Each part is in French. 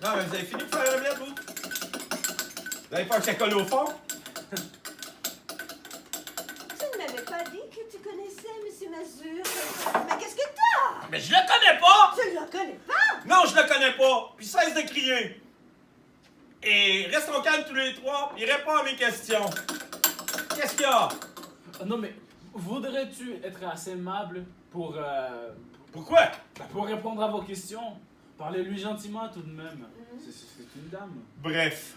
Non, mais vous avez fini de faire l'omelette, vous? Vous avez peur que ça colle au fond? Tu ne m'avais pas dit que tu connaissais M. Mazur. Mais qu'est-ce que t'as? Mais je le connais pas! Tu ne le connais pas? Non, je le connais pas! Puis cesse de crier! Et restons calmes tous les trois, puis réponds à mes questions. Qu'est-ce qu'il y a? Non, mais voudrais-tu être assez aimable pour Pourquoi? pour répondre à vos questions? Parlez-lui gentiment tout de même. C'est une dame. Bref,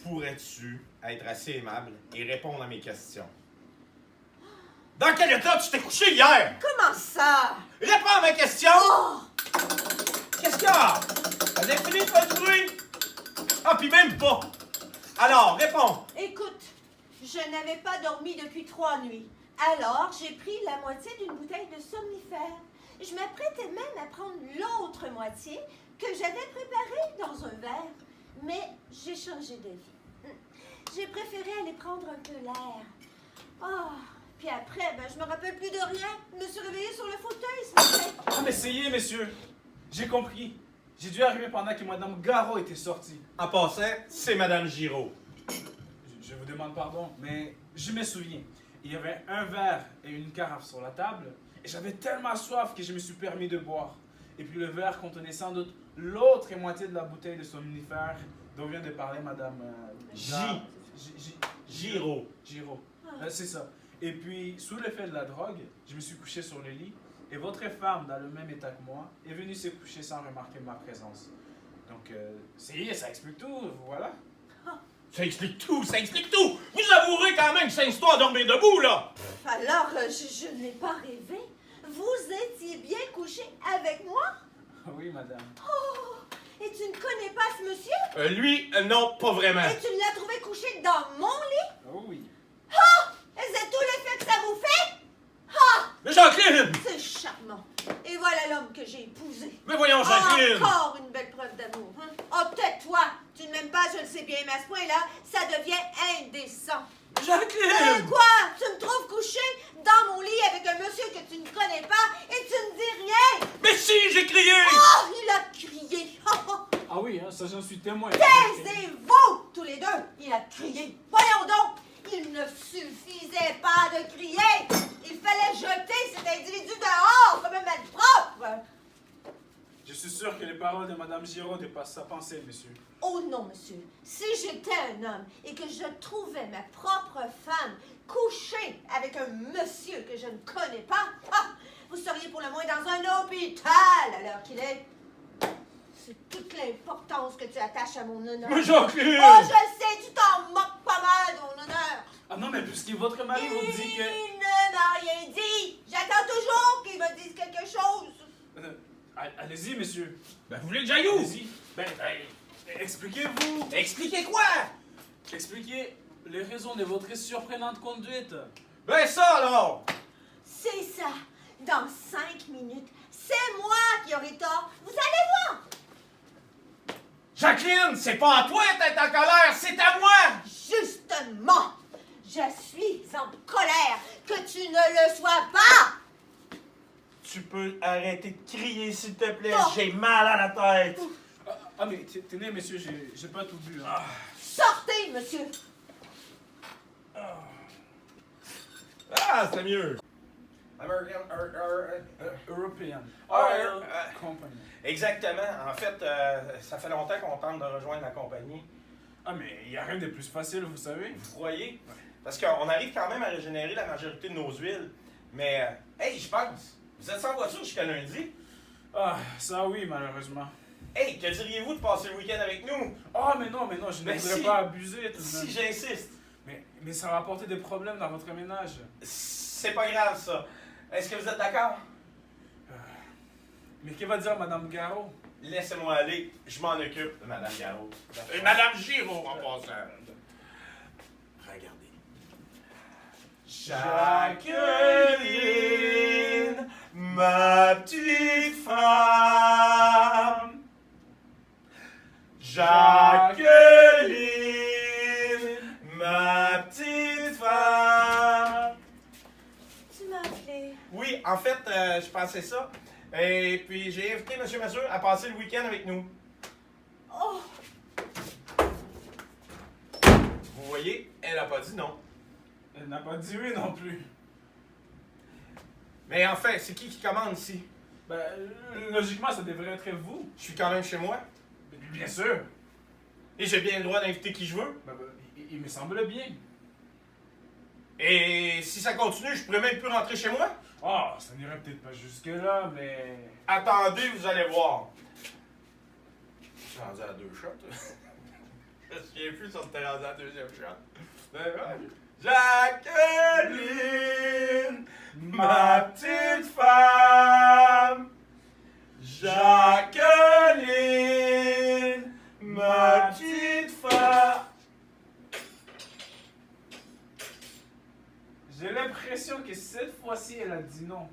pourrais-tu être assez aimable et répondre à mes questions? Dans quel état tu t'es couché hier? Comment ça? Réponds à mes questions! Oh! Qu'est-ce qu'il y a? Vous avez fini de votre bruit? Ah, puis même pas! Alors, réponds! Écoute, je n'avais pas dormi depuis 3 nuits. Alors, j'ai pris la moitié d'une bouteille de somnifère. Je m'apprêtais même à prendre l'autre moitié que j'avais préparée dans un verre. Mais j'ai changé d'avis. J'ai préféré aller prendre un peu l'air. Oh, puis après, je me rappelle plus de rien. Je me suis réveillée sur le fauteuil ce matin. Ah, mais ça y est, messieurs. J'ai compris. J'ai dû arriver pendant que Madame Garot était sortie. En passant, c'est Madame Giraud. Je vous demande pardon, mais je me souviens. Il y avait un verre et une carafe sur la table, et j'avais tellement soif que je me suis permis de boire. Et puis le verre contenait sans doute l'autre moitié de la bouteille de somnifère dont vient de parler Madame Giraud. Giraud. C'est ça. Et puis, sous l'effet de la drogue, je me suis couché sur le lit, et votre femme, dans le même état que moi, est venue se coucher sans remarquer ma présence. Donc, ça explique tout, voilà. Ça explique tout, ça explique tout! Vous avouerez quand même que c'est une histoire de dormir debout, là! Alors, je n'ai pas rêvé. Vous étiez bien couché avec moi? Oui, madame. Oh! Et tu ne connais pas ce monsieur? Lui, non, pas vraiment. Et tu l'as trouvé couché dans mon lit? Oh oui. Ah! Et c'est tout l'effet que ça vous fait? Ah! Mais Jacqueline! C'est charmant. Et voilà l'homme que j'ai épousé. Mais voyons, Jacqueline! Encore une belle preuve d'amour, hein? Oh, tais-toi! Tu ne m'aimes pas, je le sais bien, mais à ce point-là, ça devient indécent. Jacqueline! Quoi? Tu me trouves couché dans mon lit avec un monsieur que tu ne connais pas et tu ne dis rien? Mais si, j'ai crié! Oh, il a crié! Ah oui, hein, ça j'en suis témoin. Taisez-vous, tous les deux! Il a crié. Voyons donc! Il ne suffisait pas de crier! Il fallait jeter cet individu dehors comme un malpropre! Je suis sûr que les paroles de Madame Giraud dépassent sa pensée, monsieur. Oh non, monsieur. Si j'étais un homme et que je trouvais ma propre femme couchée avec un monsieur que je ne connais pas, vous seriez pour le moins dans un hôpital à l'heure qu'il est. C'est toute l'importance que tu attaches à mon honneur. Mais Jacqueline! Oh, je le sais, tu t'en moques pas mal de mon honneur. Ah non, mais puisque votre mari vous dit que... Il ne m'a rien dit. J'attends toujours qu'il me dise quelque chose. Allez-y, monsieur. Ben, vous voulez que j'aille où? Allez-y. Expliquez-vous. Expliquez quoi? Expliquez les raisons de votre surprenante conduite. Ben ça, alors! C'est ça. Dans 5 minutes, c'est moi qui aurai tort. Vous allez voir. Jacqueline, c'est pas à toi d'être en colère, c'est à moi! Justement, je suis en colère que tu ne le sois pas. Tu peux arrêter de crier, s'il te plaît, Non. j'ai mal à la tête! Ah mais tenez, monsieur, j'ai pas tout bu. Hein. Sortez, monsieur. Ah, c'est mieux! European Ah, Oil Company. Exactement. En fait, ça fait longtemps qu'on tente de rejoindre la compagnie. Ah mais il n'y a rien de plus facile, vous savez. Vous croyez? Parce qu'on arrive quand même à régénérer la majorité de nos huiles. Mais, hey, je pense, vous êtes sans voiture jusqu'à lundi? Ah, ça oui, malheureusement. Hey, que diriez-vous de passer le week-end avec nous? Ah mais non, je ne Mais voudrais si. pas abuser tout de même. Si j'insiste. Mais ça va apporter des problèmes dans votre ménage. C'est pas grave, ça. Est-ce que vous êtes d'accord? Mais que va dire Madame Garot? Laissez-moi aller, je m'en occupe, Madame Garot. Et Madame Giraud, en passant. Regardez. Jacqueline, ma petite femme. Jacqueline, ma petite femme. Tu m'as appelé. Oui, en fait, je pensais ça. Et puis, j'ai invité M. Mazur à passer le week-end avec nous. Oh, voyez, elle a pas dit non. Elle n'a pas dit oui non plus. Mais enfin, c'est qui commande ici? Ben, logiquement, ça devrait être vous. Je suis quand même chez moi. Bien sûr. Et j'ai bien le droit d'inviter qui je veux. Ben, il me semble bien. Et si ça continue, je pourrais même plus rentrer chez moi? Oh, ça n'irait peut-être pas jusque-là, mais... Attendez, vous allez voir. Je suis rendu à 2 shots. Je me souviens plus si on était rendu à la deuxième shot. Ben ouais. Jacqueline, ma petite femme. Jacqueline, ma petite femme. J'ai l'impression que cette fois-ci, elle a dit non.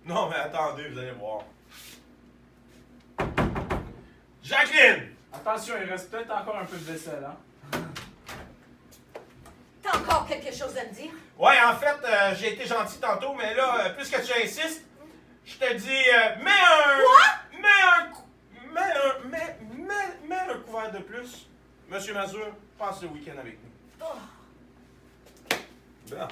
Non, mais attendez, vous allez voir. Jacqueline! Attention, il reste peut-être encore un peu de vaisselle, hein? T'as encore quelque chose à me dire? Ouais, en fait, j'ai été gentil tantôt, mais là, puisque tu insistes, je te dis, mets un... Quoi? Mets un couvert de plus. Monsieur Mazur, passe le week-end avec nous. Oh. Bon.